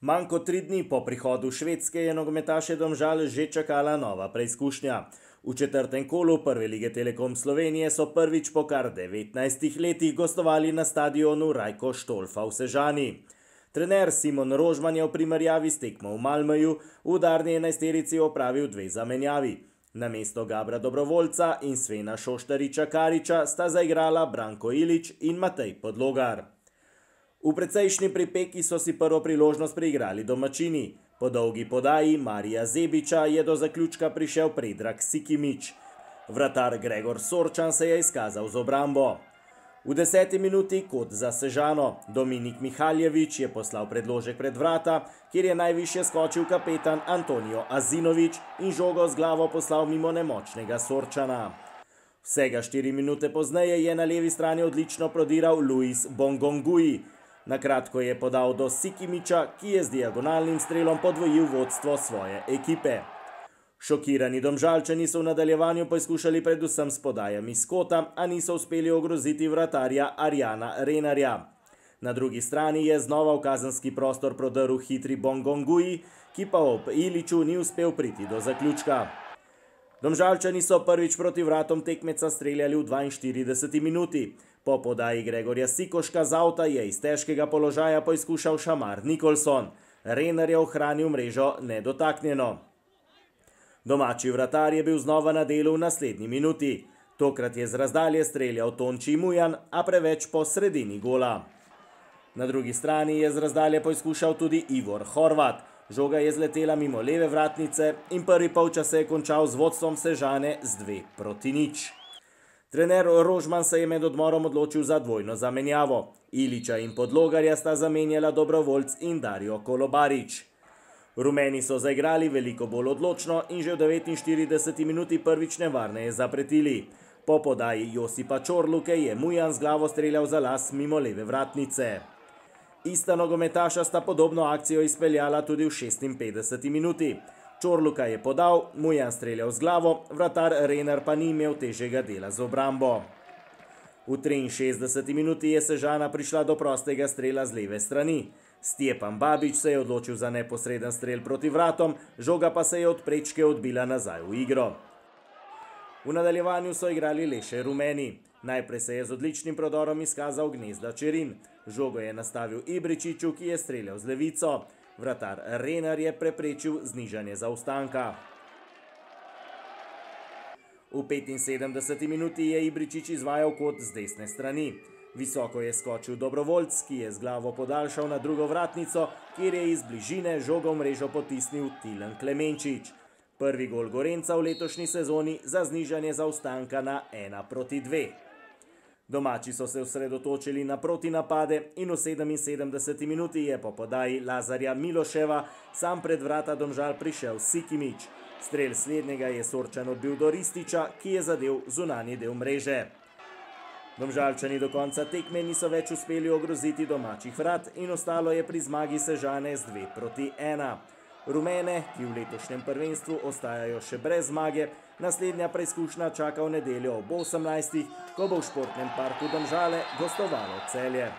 Manj kot 3 dni po prihodu Švedske je nogometaše Domžal že čakala nova preizkušnja. V četrtem kolu Prve lige Telekom Slovenije so prvič po kar 19 letih gostovali na stadionu Rajko Štolfa v Sežani. Trener Simon Rožman je v primerjavi s tekmo v Malmöju v udarni enajsterici opravil 2 zamenjavi. Namesto Gabra Dobrovoljca in Svena Šoštariča Kariča sta zaigrala Branko Ilić in Matej Podlogar. V precejšnji pripeki so si prvo priložnost priigrali domačini. Po dolgi podaji Marija Zebiča je do zaključka prišel Predrag Sikimić. Vratar Gregor Sorčan se je izkazal z obrambo. V 10. minuti kot za Sežano. Dominik Mihaljević je poslal predložek pred vrata, kjer je najvišje skočil kapetan Antonio Azinović in žogo z glavo poslal mimo nemočnega Sorčana. Vsega 4 minute pozneje je na levi strani odlično prodiral Luis Bongonguy. Na kratko je podal do Sikimića, ki je z diagonalnim strelom podvojil vodstvo svoje ekipe. Šokirani Domžalčani so v nadaljevanju poskušali predvsem s podajami s kota, a niso uspeli ogroziti vratarja Arjana Renarja. Na drugi strani je znova v kazenski prostor prodrl hitri Bongonguy, ki pa ob Iliću ni uspel priti do zaključka. Domžalčani so prvič proti vratom tekmeca streljali v 42. minuti. Po podaji Gregorja Sikoška z avta je iz težkega položaja poizkušal Šamar Nikolson. Renar je ohranil mrežo nedotaknjeno. Domači vratar je bil znova na delu v naslednji minuti. Tokrat je z razdalje streljal Tonči Mujan, a preveč po sredini gola. Na drugi strani je z razdalje poizkušal tudi Ivor Horvat. Žoga je zletela mimo leve vratnice in prvi polčas se je končal z vodstvom Sežane z 2-0. Trener Rožman se je med odmorom odločil za dvojno zamenjavo. Ilića in Podlogarja sta zamenjala Dobrovoljc in Dario Kolobarić. Rumeni so zaigrali veliko bolj odločno in že v 49. minuti prvič nevarneje zapretili. Po podaji Josipa Čorluke je Mujan z glavo streljal za las mimo leve vratnice. Ista nogometaša sta podobno akcijo izpeljala tudi v 56. minuti. Čorluka je podal, Mujan streljal z glavo, vratar Renar pa ni imel težjega dela z obrambo. V 63. minuti je Sežana prišla do prostega strela z leve strani. Stjepan Babić se je odločil za neposreden strel proti vratom, žoga pa se je od prečke odbila nazaj v igro. V nadaljevanju so igrali le še rumeni. Najprej se je z odličnim prodorom izkazal Gnezda Čerin. Žogo je nastavil Ibričiću, ki je streljal z levico. Vratar Renar je preprečil znižanje zaostanka. V 75. minuti je Ibričić izvajal kot z desne strani. Visoko je skočil Dobrovoljc, ki je z glavo podaljšal na drugo vratnico, kjer je iz bližine žogo v mrežo potisnil Tilen Klemenčič. Prvi gol Gorenca v letošnji sezoni za znižanje zaostanka na 1-2. Domači so se osredotočili na protinapade in v 77. minuti je po podaji Lazarja Miloševa sam pred vrata Domžal prišel Sikimić. Strel slednjega je Sorčan odbil do Rističa, ki je zadel zunanji del mreže. Domžalčani do konca tekme niso več uspeli ogroziti domačih vrat in ostalo je pri zmagi Sežane z 2-1. Rumene, ki v letošnjem prvenstvu ostajajo še brez zmage, naslednja preizkušnja čaka v nedeljo ob 18. ko bo v športnem parku Domžale gostovalo Celje.